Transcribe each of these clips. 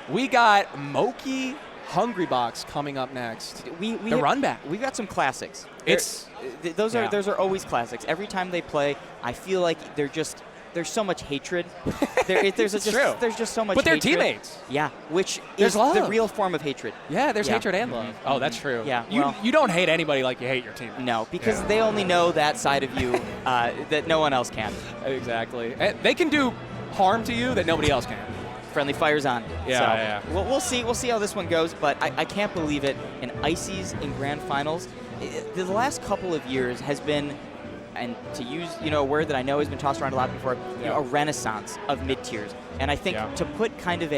We got Moky Hungrybox coming up next. The run back. We've got some classics. Those are always classics. Every time they play, I feel like there's so much hatred. There's just so much. But they're hatred. teammates. Yeah, which There's is love. the real form of hatred. Yeah, there's hatred and love. Oh, that's true. Yeah, you don't hate anybody like you hate your team. No, because they only know that side of you that no one else can. Exactly. And they can do harm to you that nobody else can. Friendly fire's on. Yeah, so We'll see. We'll see how this one goes. But I can't believe it. In Ices in grand finals, the last couple of years has been, and to use a word that I know has been tossed around a lot before, a renaissance of mid tiers. And I think to put kind of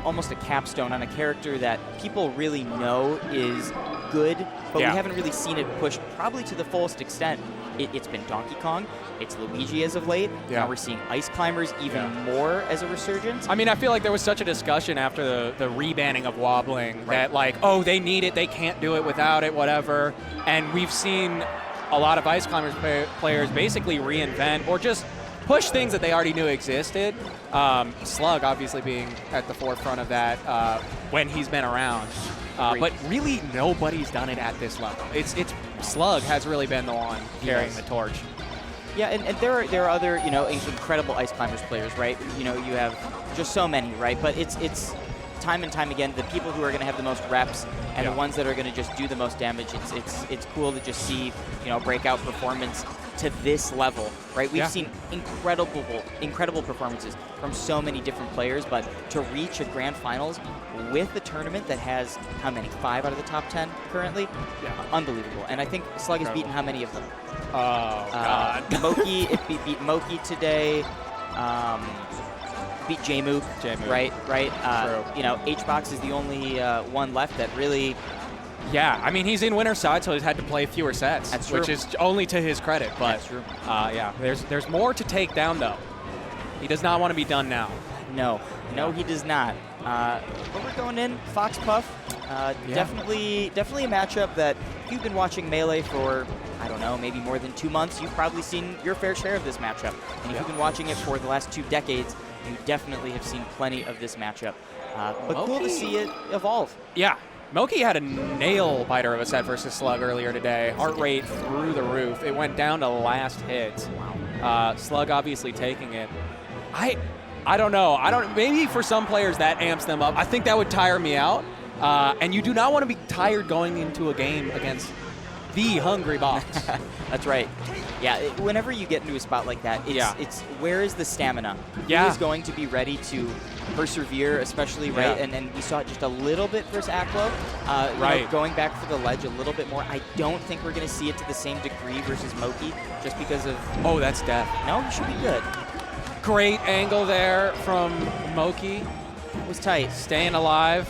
almost a capstone on a character that people really know is good, but we haven't really seen it pushed probably to the fullest extent. It's been Donkey Kong. It's Luigi as of late. Now we're seeing Ice Climbers even more as a resurgence. I mean, I feel like there was such a discussion after the rebanning of wobbling that, like, oh, they need it, they can't do it without it, whatever. And we've seen a lot of Ice Climbers players basically reinvent or just push things that they already knew existed. Slug obviously being at the forefront of that when he's been around. But really, nobody's done it at this level. It's Slug has really been the one carrying the torch. Yeah, and there are other incredible Ice Climbers players, right? You have just so many, right? But it's time and time again the people who are going to have the most reps and the ones that are going to just do the most damage. It's cool to just see breakout performance to this level, right? We've seen incredible performances from so many different players, but to reach a grand finals with a tournament that has how many? 5 out of the top 10 currently? Yeah. Unbelievable. And I think Slug has beaten how many of them? Oh, God. Moky, beat Moky today. Beat J-Mook, right? HBox is the only one left that really... Yeah, I mean, he's in winner's side, so he's had to play fewer sets. That's true. Which is only to his credit. But, that's true. There's more to take down, though. He does not want to be done now. No, he does not. But we're going in, Fox Puff. Definitely a matchup that if you've been watching Melee for, I don't know, maybe more than 2 months, you've probably seen your fair share of this matchup. And if you've been watching it for the last 2 decades, you definitely have seen plenty of this matchup. But cool to see it evolve. Yeah. Moky had a nail biter of a set versus Slug earlier today. Heart rate through the roof. It went down to last hit. Wow. Slug obviously taking it. I don't know. Maybe for some players that amps them up. I think that would tire me out. And you do not want to be tired going into a game against the Hungrybox. That's right. Yeah, whenever you get into a spot like that, it's where is the stamina? Yeah. Who is going to be ready to persevere, especially, right? And we saw it just a little bit versus Aklo. Going back for the ledge a little bit more. I don't think we're going to see it to the same degree versus Moky just because of... Oh, that's death. No, he should be good. Great angle there from Moky. It was tight. Staying alive.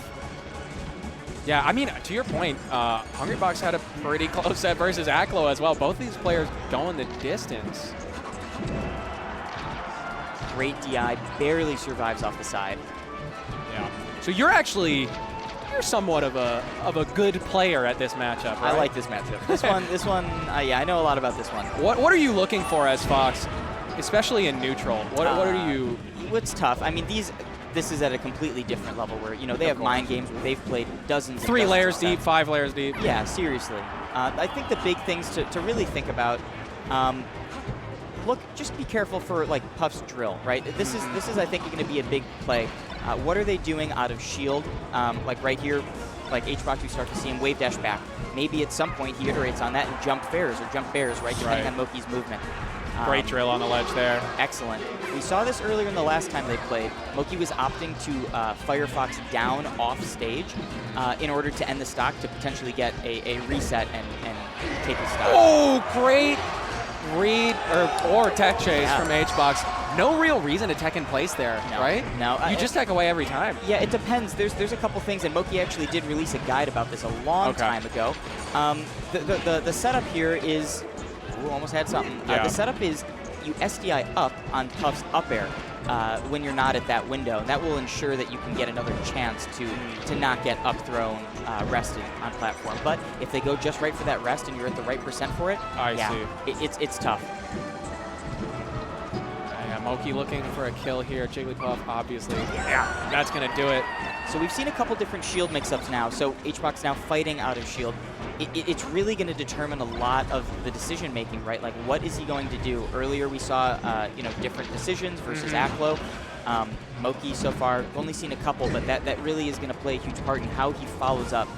Yeah, I mean, to your point, Hungrybox had a pretty close set versus Aklo as well. Both these players going the distance. Great DI, barely survives off the side. Yeah. So you're somewhat of a good player at this matchup, right? I like this matchup. This one, I know a lot about this one. What are you looking for as Fox, especially in neutral? What are you? What's tough? I mean, this is at a completely different level where, they have mind games where they've played dozens 3 layers deep, 5 layers deep. Yeah, seriously. I think the big things to really think about, just be careful for, like, Puff's drill, right? This is I think, going to be a big play. What are they doing out of shield? Like right here, like HBox, we start to see him wave dash back. Maybe at some point he iterates on that and jump fairs or jump bears, right? Depending on Moky's movement. Great drill on the ledge there. Excellent. We saw this earlier in the last time they played. Moky was opting to Firefox down off stage in order to end the stock to potentially get a reset and take the stock. Oh, great read or tech chase from HBox. No real reason to tech in place there, right? No. You just tech away every time. Yeah, it depends. There's a couple things, and Moky actually did release a guide about this a long time ago. The setup here is... Ooh, almost had something. The setup is you SDI up on Puff's up air when you're not at that window. And that will ensure that you can get another chance to not get up thrown rested on platform. But if they go just right for that rest and you're at the right percent for it, I see. It's tough. moky looking for a kill here. Jigglypuff, obviously. Yeah, that's going to do it. So we've seen a couple different shield mix-ups now. So HBox now fighting out of shield. It's really going to determine a lot of the decision-making, right? Like, what is he going to do? Earlier we saw, different decisions versus Aklo. moky so far, we've only seen a couple, but that really is going to play a huge part in how he follows up.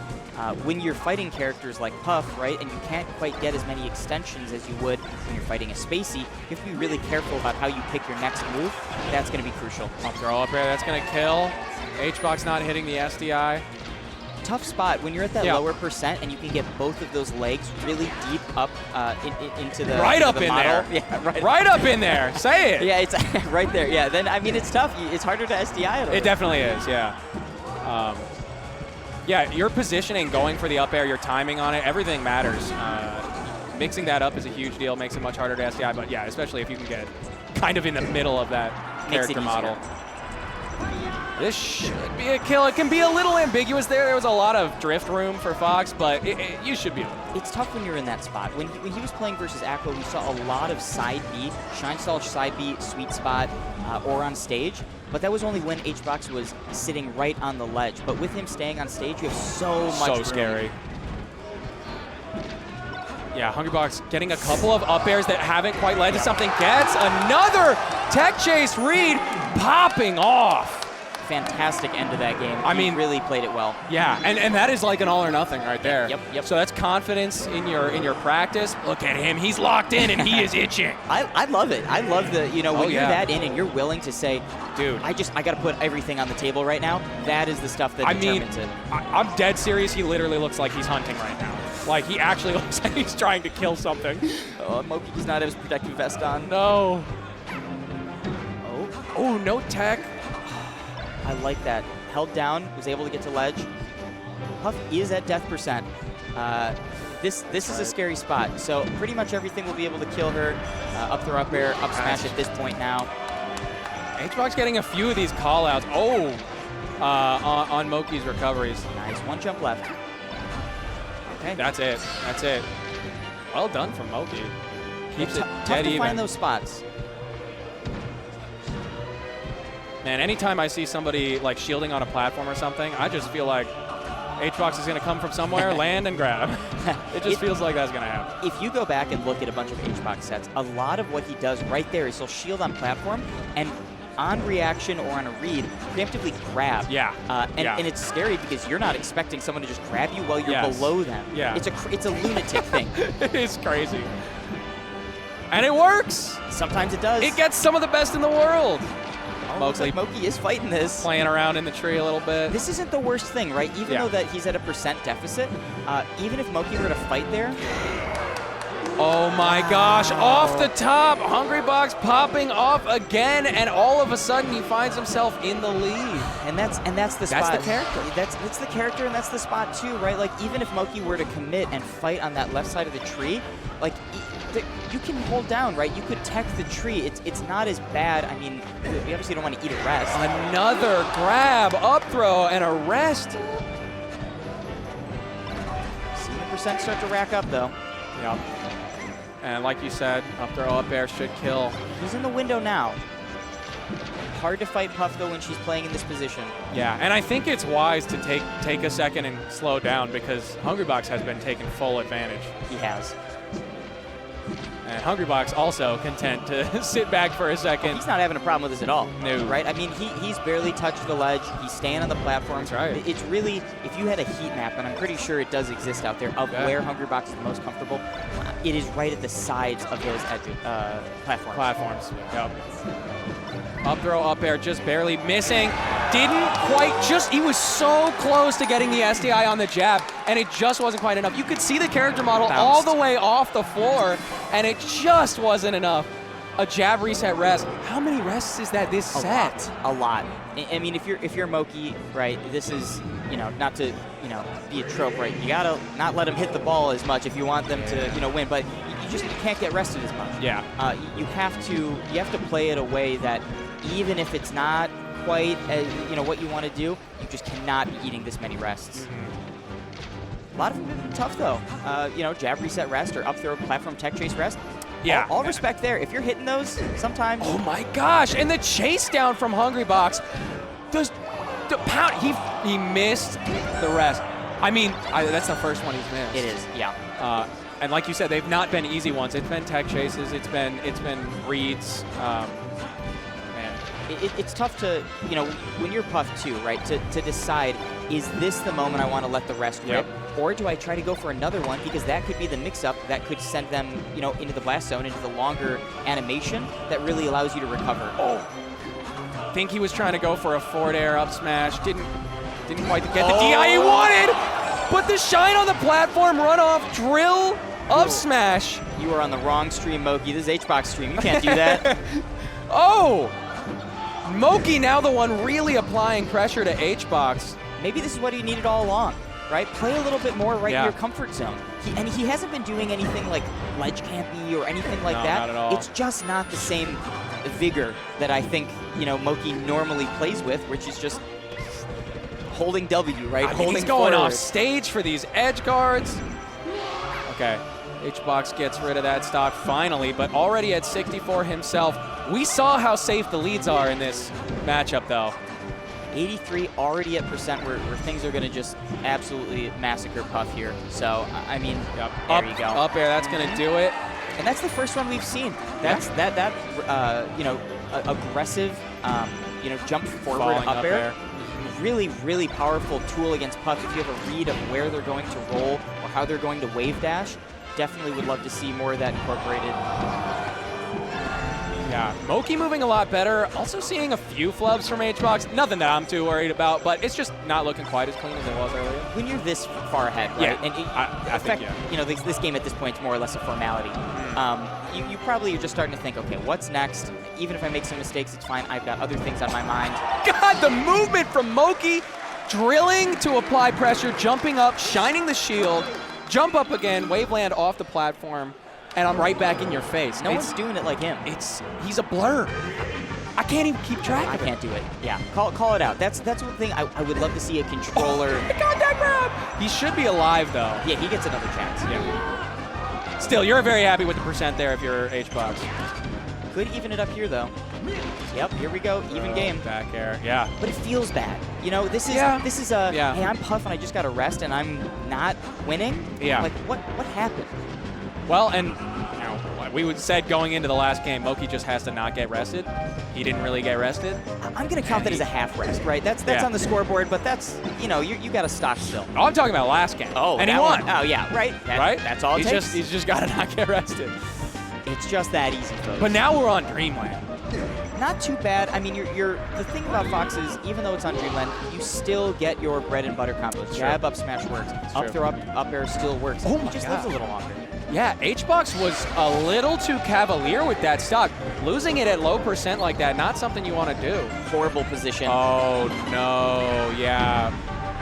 When you're fighting characters like Puff, right, and you can't quite get as many extensions as you would when you're fighting a Spacey, you have to be really careful about how you pick your next move. That's going to be crucial. Up throw up air, that's going to kill. HBox not hitting the SDI. Tough spot when you're at that lower percent and you can get both of those legs really deep up into the right into up the in model. there. Yeah, right up in there. Say it. Yeah, it's right there. Yeah, then I mean it's tough. It's harder to SDI it. It definitely is. Yeah. Yeah, your positioning, going for the up air, your timing on it, everything matters. Mixing that up is a huge deal. Makes it much harder to SDI. But yeah, especially if you can get kind of in the middle of that character model. This should be a kill. It can be a little ambiguous there. There was a lot of drift room for Fox, but you should be able to. It's tough when you're in that spot. When he was playing versus Aklo, we saw a lot of side B, Shine Stall side B, sweet spot, or on stage. But that was only when HBox was sitting right on the ledge. But with him staying on stage, you have so much room. So scary. Yeah, Hungrybox getting a couple of up airs that haven't quite led to something. Gets another tech chase read, popping off. Fantastic end of that game. I mean, he really played it well. Yeah, and that is like an all or nothing right there. Yep. So that's confidence in your practice. Look at him, he's locked in and he is itching. I love it. I love the, when you're that in and you're willing to say, dude, I got to put everything on the table right now. That is the stuff that determines it. I'm dead serious. He literally looks like he's hunting right now. Like, he actually looks like he's trying to kill something. moky does not have his protective vest on. No. Oh, no tech. I like that. Held down, was able to get to ledge. Puff is at death percent. This is a scary spot. So pretty much everything will be able to kill her. Up throw up air, up smash at this point now. HBox getting a few of these call-outs. On moky's recoveries. Nice, one jump left. Okay. That's it. Well done from moky. Keeps it tough dead to even. find those spots. Man, anytime I see somebody like shielding on a platform or something, I just feel like HBox is going to come from somewhere, land, and grab. It just feels like that's going to happen. If you go back and look at a bunch of HBox sets, a lot of what he does right there is he'll shield on platform and on reaction or on a read, preemptively grab. Yeah. And it's scary because you're not expecting someone to just grab you while you're below them. Yeah. It's a lunatic thing. It is crazy. And it works. Sometimes it does. It gets some of the best in the world. Looks like moky is fighting this. Playing around in the tree a little bit. This isn't the worst thing, right? Even though that he's at a percent deficit, even if moky were to fight there. Oh my gosh, off the top, Hungrybox popping off again, and all of a sudden he finds himself in the lead. And that's the spot. That's the character. That's the character, and that's the spot too, right? Like, even if moky were to commit and fight on that left side of the tree, like, you can hold down, right? You could tech the tree. It's not as bad. I mean, you obviously don't want to eat a rest. Another grab, up throw, and a rest. Seeing the percent start to rack up, though. Yep. And like you said, up throw, up air should kill. He's in the window now. Hard to fight Puff, though, when she's playing in this position. Yeah, and I think it's wise to take a second and slow down because Hungrybox has been taking full advantage. He has. And Hungrybox also content to sit back for a second. He's not having a problem with this at all. No. Right? I mean, he's barely touched the ledge. He's staying on the platform. That's right. It's really, if you had a heat map, and I'm pretty sure it does exist out there, of where Hungrybox is the most comfortable, it is right at the sides of those platforms. Yep. Up throw, up air, just barely missing. Didn't quite he was so close to getting the SDI on the jab, and it just wasn't quite enough. You could see the character model all the way off the floor, and it just wasn't enough. A jab reset rest. How many rests is that this set? A lot. I mean, if you're moky, right, this is, not to, be a trope, right? You gotta not let them hit the ball as much if you want them to, win, but you can't get rested as much. Yeah. You have to play it a way that even if it's not quite as, what you want to do, you just cannot be eating this many rests. Mm-hmm. A lot of them are tough though. Jab reset rest or up throw platform tech chase rest. Yeah. All respect there. If you're hitting those, sometimes. Oh my gosh! And the chase down from Hungrybox. The pound. He missed the rest. I mean, that's the first one he's missed. It is. Yeah. And like you said, they've not been easy ones. It's been tech chases. It's been reads. Man. It's tough to, when you're Puff too, right, to decide, is this the moment I want to let the rest rip? Or do I try to go for another one? Because that could be the mix-up that could send them, into the blast zone, into the longer animation that really allows you to recover. Oh. I think he was trying to go for a forward air up smash. Didn't quite get the DI he wanted. But the shine on the platform, run off, drill, up smash. You are on the wrong stream, moky. This is HBox stream. You can't do that. Oh! moky now the one really applying pressure to HBox. Maybe this is what he needed all along, right? Play a little bit more in your comfort zone. He hasn't been doing anything like ledge campy or anything like that. Not at all. It's just not the same vigor that I think, moky normally plays with, which is just holding W, right? He's going off stage for these edge guards. Okay, HBox gets rid of that stock finally, but already at 64 himself. We saw how safe the leads are in this matchup, though. 83 already at percent where things are going to just absolutely massacre Puff here. So, I mean, there you go. Up air, that's going to do it. And that's the first one we've seen. That's aggressive, jump forward up air. Really, really powerful tool against Puff. If you have a read of where they're going to roll or how they're going to wave dash, definitely would love to see more of that incorporated. Yeah, moky moving a lot better. Also seeing a few flubs from HBox. Nothing that I'm too worried about, but it's just not looking quite as clean as it was earlier. When you're this far ahead, right? Yeah, And I think, this game at this point is more or less a formality. You probably are just starting to think, okay, what's next? Even if I make some mistakes, it's fine. I've got other things on my mind. God, the movement from moky, drilling to apply pressure, jumping up, shining the shield, jump up again, waveland off the platform, and I'm right back in your face. No one's doing it like him. He's a blur. I can't even keep track of it. I can't do it. Yeah, call it out. That's one thing I would love to see a controller. Contact grab! He should be alive, though. Yeah, he gets another chance. Yeah. Still, you're very happy with the percent there if you're HBox. Could even it up here, though. Yep, here we go. Even game. Back air, yeah. But it feels bad. This is a, hey, I'm Puff and I just got a rest and I'm not winning? Yeah. Like, what happened? Well, and we said going into the last game, moky just has to not get rested. He didn't really get rested. I'm going to count that as a half rest, right? That's on the scoreboard, but that's, you got to stock still. Oh, I'm talking about last game. Oh, and he won. Oh, yeah, right? Right? That's all it takes. He's just got to not get rested. It's just that easy, folks. But now we're on Dreamland. Not too bad. I mean, the thing about Fox is, even though it's on Dreamland, you still get your bread and butter combos. Jab, up smash works. Up throw, up air still works. Oh my He just lives a little longer. Yeah, HBox was a little too cavalier with that stock. Losing it at low percent like that, not something you want to do. Horrible position. Oh, no, yeah.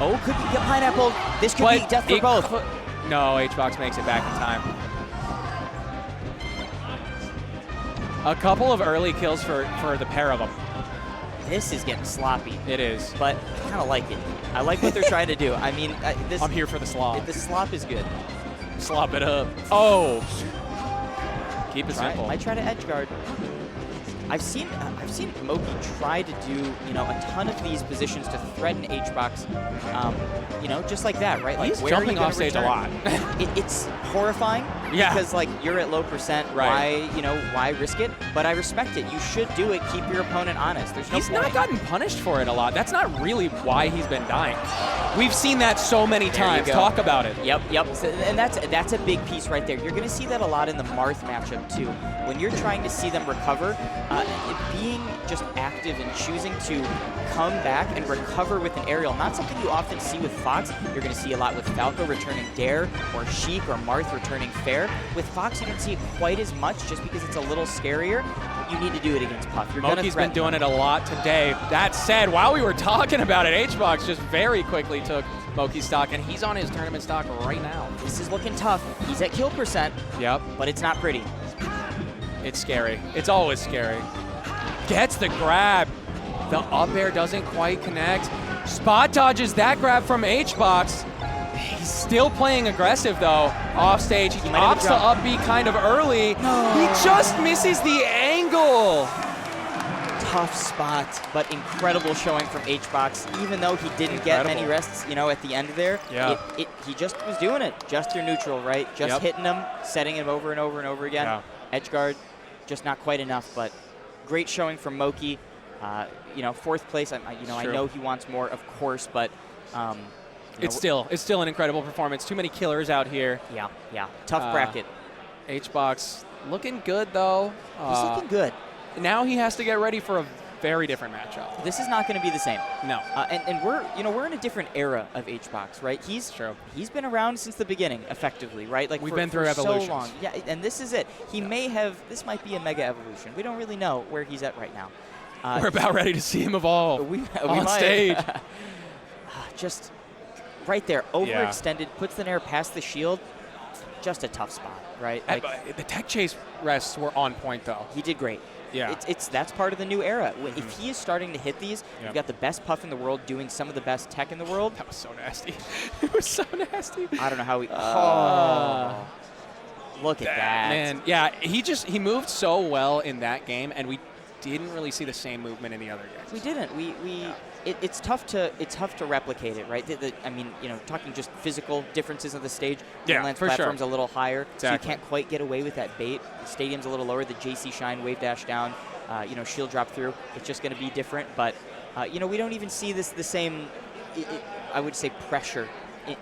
Oh, could be pineapple. This could be death for both. No, HBox makes it back in time. A couple of early kills for the pair of them. This is getting sloppy. It is. But I kind of like it. I like what they're trying to do. I mean, I'm here for the slop. The slop is good. Slop it up. Oh. Keep it simple. Might try to edge guard. I've seen moky try to do a ton of these positions to threaten HBox, just like that, right? Like he's jumping off stage a lot. It's horrifying. Yeah. Because you're at low percent. Right. Why risk it? But I respect it. You should do it. Keep your opponent honest. There's no He's point. not gotten punished for it a lot. That's not really why he's been dying. We've seen that so many times. Talk about it. Yep. So, and that's a big piece right there. You're going to see that a lot in the Marth matchup too. When you're trying to see them recover, being just active and choosing to come back and recover with an aerial, not something you often see with Fox. You're going to see a lot with Falco returning Dare, or Sheik or Marth returning Fair. With Fox, you don't see it quite as much just because it's a little scarier. You need to do it against Puff. Moky's been doing it a lot today. That said, while we were talking about it, HBox just very quickly took moky's stock, and he's on his tournament stock right now. This is looking tough. He's at kill percent. Yep. But it's not pretty. It's scary. It's always scary. Gets the grab. The up air doesn't quite connect. Spot dodges that grab from HBox. Still playing aggressive, though. Off stage, he might have opts a to jump. up B kind of early. No. He just misses the angle. Tough spot, but incredible showing from Hbox. Even though he didn't get many rests, you know, at the end there, Yeah. He just was doing it. Just your neutral, right? Just hitting him, setting him over and over and over again. Yeah. Edge guard, just not quite enough, but great showing from moky. You know, 4th place. I know he wants more, of course, but It's still an incredible performance. Too many killers out here. yeah. Tough bracket. Hbox looking good though. He's looking good. Now he has to get ready for a very different matchup. This is not going to be the same. No. And we're in a different era of Hbox, right? He's been around since the beginning, effectively, right? Like we've been through so evolutions. long. Yeah, and this is it. This might be a mega evolution. We don't really know where he's at right now. We're about ready to see him evolve we on might. stage. Just right there, overextended, puts the nair past the shield. Just a tough spot, right? Like, The tech chase rests were on point though. he did great. Yeah. That's part of the new era. If he is starting to hit these, you've got the best Puff in the world doing some of the best tech in the world. That was so nasty. It was so nasty. I don't know how he. Look at that. Man, yeah, he moved so well in that game, and we didn't really see the same movement in the other games. We didn't. It's tough to replicate it, right? I mean, you know, talking just physical differences of the stage. Yeah, Land's for platform's sure. a little higher, so you Exactly. can't quite get away with that bait. The stadium's a little lower. The JC Shine wave dash down, you know, shield drop through. It's just going to be different, but you know, we don't even see the same. I would say pressure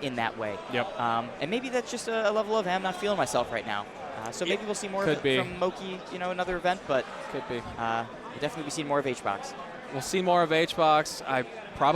in that way. Yep. And maybe that's just a level of, hey, I'm not feeling myself right now. So maybe we'll see more of it from moky, you know, another event, but Could be. we'll definitely be seeing more of Hbox. We'll see more of Hbox. I probably